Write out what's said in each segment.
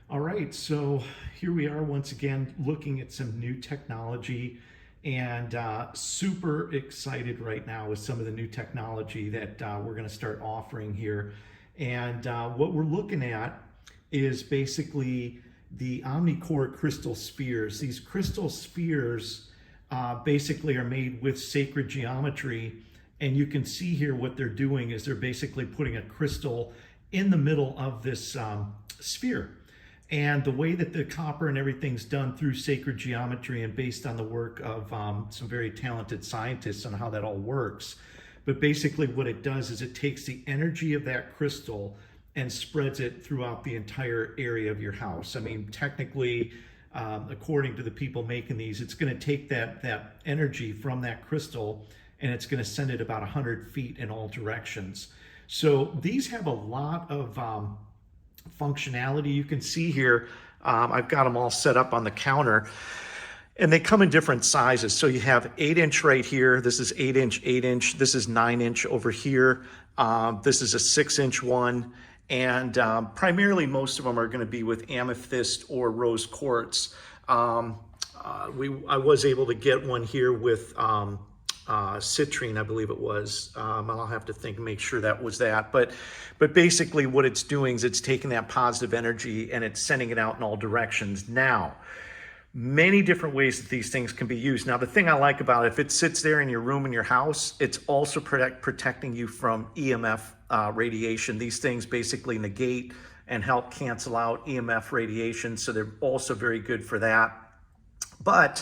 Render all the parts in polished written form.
All right, so here we are once again looking at some new technology and super excited right now with some of the new technology that we're going to start offering here. And what we're looking at is basically the Omnicore crystal spheres. These crystal spheres basically are made with sacred geometry. And you can see here what they're doing is they're basically putting a crystal in the middle of this sphere. And the way that the copper and everything's done through sacred geometry and based on the work of some very talented scientists on how that all works. But basically what it does is it takes the energy of that crystal and spreads it throughout the entire area of your house. I mean, technically, according to the people making these, it's going to take that energy from that crystal and it's going to send it about 100 feet in all directions. So these have a lot of functionality. You can see here, I've got them all set up on the counter and they come in different sizes. So you have 8-inch right here. This is 8-inch, 8-inch. This is 9-inch over here. This is a 6-inch one. And primarily most of them are going to be with amethyst or rose quartz. I was able to get one here with citrine, I believe it was. I'll have to make sure that was that. But basically what it's doing is it's taking that positive energy and it's sending it out in all directions. Now, many different ways that these things can be used. Now, the thing I like about it, if it sits there in your room in your house, it's also protecting you from EMF radiation. These things basically negate and help cancel out EMF radiation. So they're also very good for that. But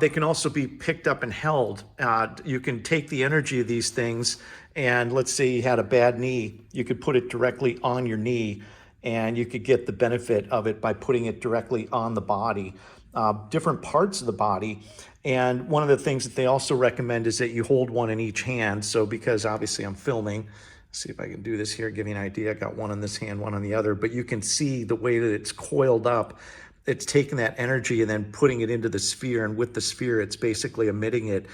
they can also be picked up and held. You can take the energy of these things and let's say you had a bad knee, you could put it directly on your knee and you could get the benefit of it by putting it directly on the body, different parts of the body. And one of the things that they also recommend is that you hold one in each hand. So because obviously I'm filming, see if I can do this here, give you an idea. I got one on this hand, one on the other, but you can see the way that it's coiled up. It's taking that energy and then putting it into the sphere, and with the sphere, it's basically emitting it.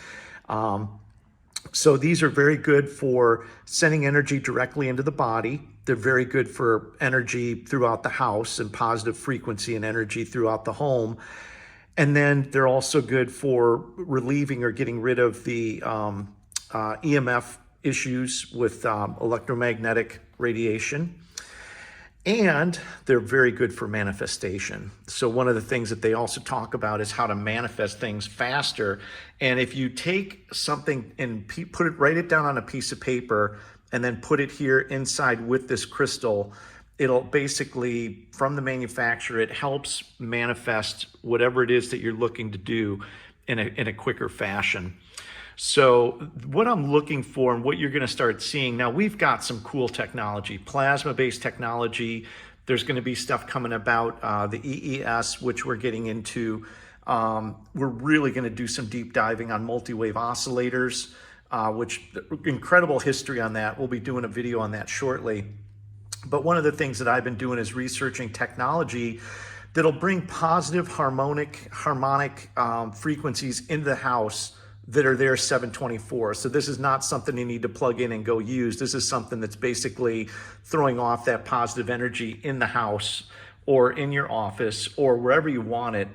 So these are very good for sending energy directly into the body. They're very good for energy throughout the house and positive frequency and energy throughout the home. And then they're also good for relieving or getting rid of the EMF issues with electromagnetic radiation. And they're very good for manifestation. So one of the things that they also talk about is how to manifest things faster. And if you take something and write it down on a piece of paper and then put it here inside with this crystal, it'll basically, from the manufacturer, it helps manifest whatever it is that you're looking to do in a quicker fashion. So what I'm looking for and what you're going to start seeing, now we've got some cool technology, plasma-based technology. There's going to be stuff coming about the EES, which we're getting into. We're really going to do some deep diving on multi-wave oscillators, which incredible history on that. We'll be doing a video on that shortly. But one of the things that I've been doing is researching technology that'll bring positive harmonic frequencies into the house that are there 7/24. So this is not something you need to plug in and go use. This is something that's basically throwing off that positive energy in the house or in your office or wherever you want it,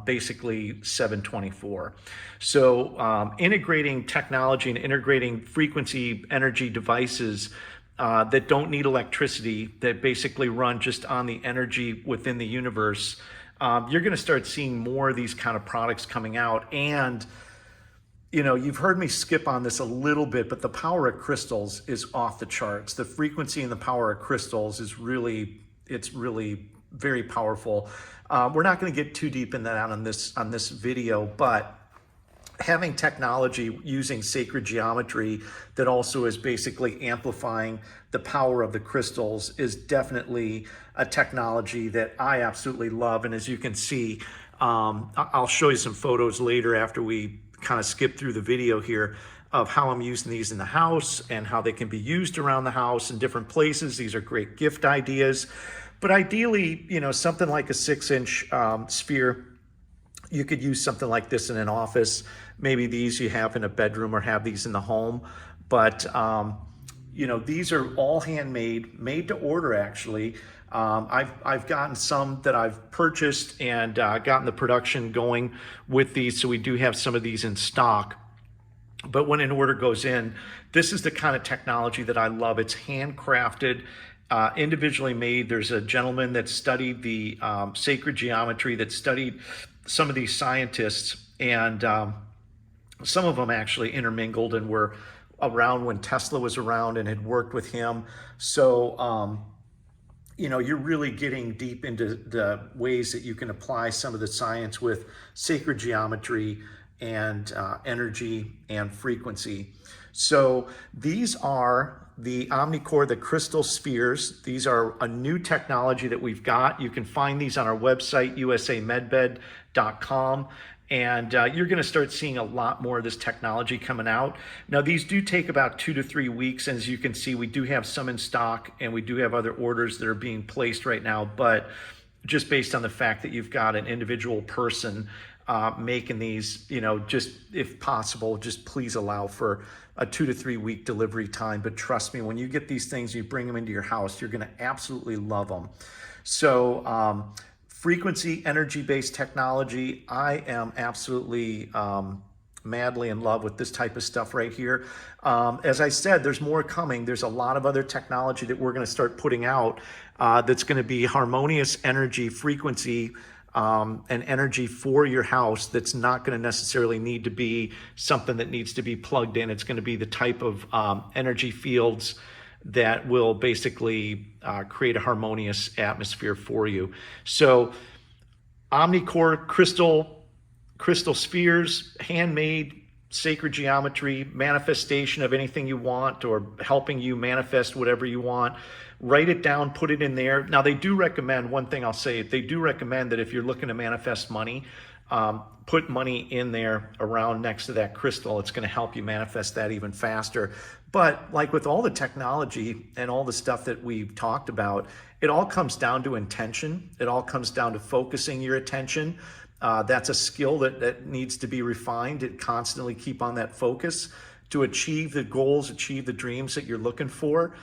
basically 7/24. So integrating technology and integrating frequency energy devices that don't need electricity, that basically run just on the energy within the universe, you're gonna start seeing more of these kind of products coming out. And you know, you've heard me skip on this a little bit, but the power of crystals is off the charts. The frequency and the power of crystals is really very powerful. We're not going to get too deep in that on this video, but having technology using sacred geometry that also is basically amplifying the power of the crystals is definitely a technology that I absolutely love. And as you can see, I'll show you some photos later after we kind of skip through the video here of how I'm using these in the house and how they can be used around the house in different places. These are great gift ideas. But ideally, you know, something like a 6-inch sphere, you could use something like this in an office. Maybe these you have in a bedroom or have these in the home. But you know, these are all handmade, made to order actually. I've gotten some that I've purchased and gotten the production going with these, so we do have some of these in stock. But when an order goes in, this is the kind of technology that I love. It's handcrafted, individually made. There's a gentleman that studied the sacred geometry, that studied some of these scientists, and some of them actually intermingled and were around when Tesla was around and had worked with him. So, you know, you're really getting deep into the ways that you can apply some of the science with sacred geometry and energy and frequency. So these are the Omnicore, the crystal spheres. These are a new technology that we've got. You can find these on our website, usamedbed.com. And you're going to start seeing a lot more of this technology coming out. Now, these do take about 2 to 3 weeks. And as you can see, we do have some in stock, and we do have other orders that are being placed right now. But just based on the fact that you've got an individual person making these, you know, just if possible, just please allow for a 2 to 3 week delivery time. But trust me, when you get these things, you bring them into your house, you're going to absolutely love them. So frequency, energy-based technology, I am absolutely madly in love with this type of stuff right here. As I said, there's more coming. There's a lot of other technology that we're going to start putting out that's going to be harmonious energy, frequency, and energy for your house that's not going to necessarily need to be something that needs to be plugged in. It's going to be the type of energy fields that will basically create a harmonious atmosphere for you. So Omnicore crystal spheres, handmade, sacred geometry, manifestation of anything you want, or helping you manifest whatever you want. Write it down, put it in there. Now, they do recommend, one thing I'll say, they do recommend that if you're looking to manifest money, put money in there around next to that crystal. It's going to help you manifest that even faster. But like with all the technology and all the stuff that we've talked about, it all comes down to intention. It all comes down to focusing your attention. That's a skill that needs to be refined, and constantly keep on that focus to achieve the goals, achieve the dreams that you're looking for.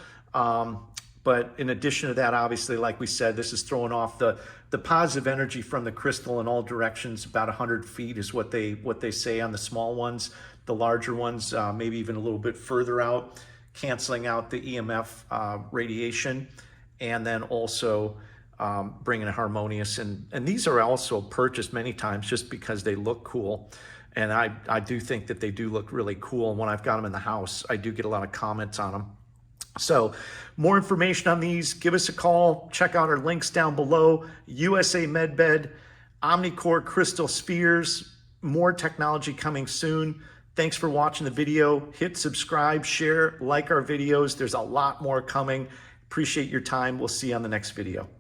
But in addition to that, obviously, like we said, this is throwing off the positive energy from the crystal in all directions. About 100 feet is what they say on the small ones. The larger ones, maybe even a little bit further out, canceling out the EMF radiation, and then also bringing a harmonious. And these are also purchased many times just because they look cool. And I do think that they do look really cool. And when I've got them in the house, I do get a lot of comments on them. So more information on these, give us a call. Check out our links down below. USA Medbed, Omnicore Crystal Spheres, more technology coming soon. Thanks for watching the video. Hit subscribe, share, like our videos. There's a lot more coming. Appreciate your time. We'll see you on the next video.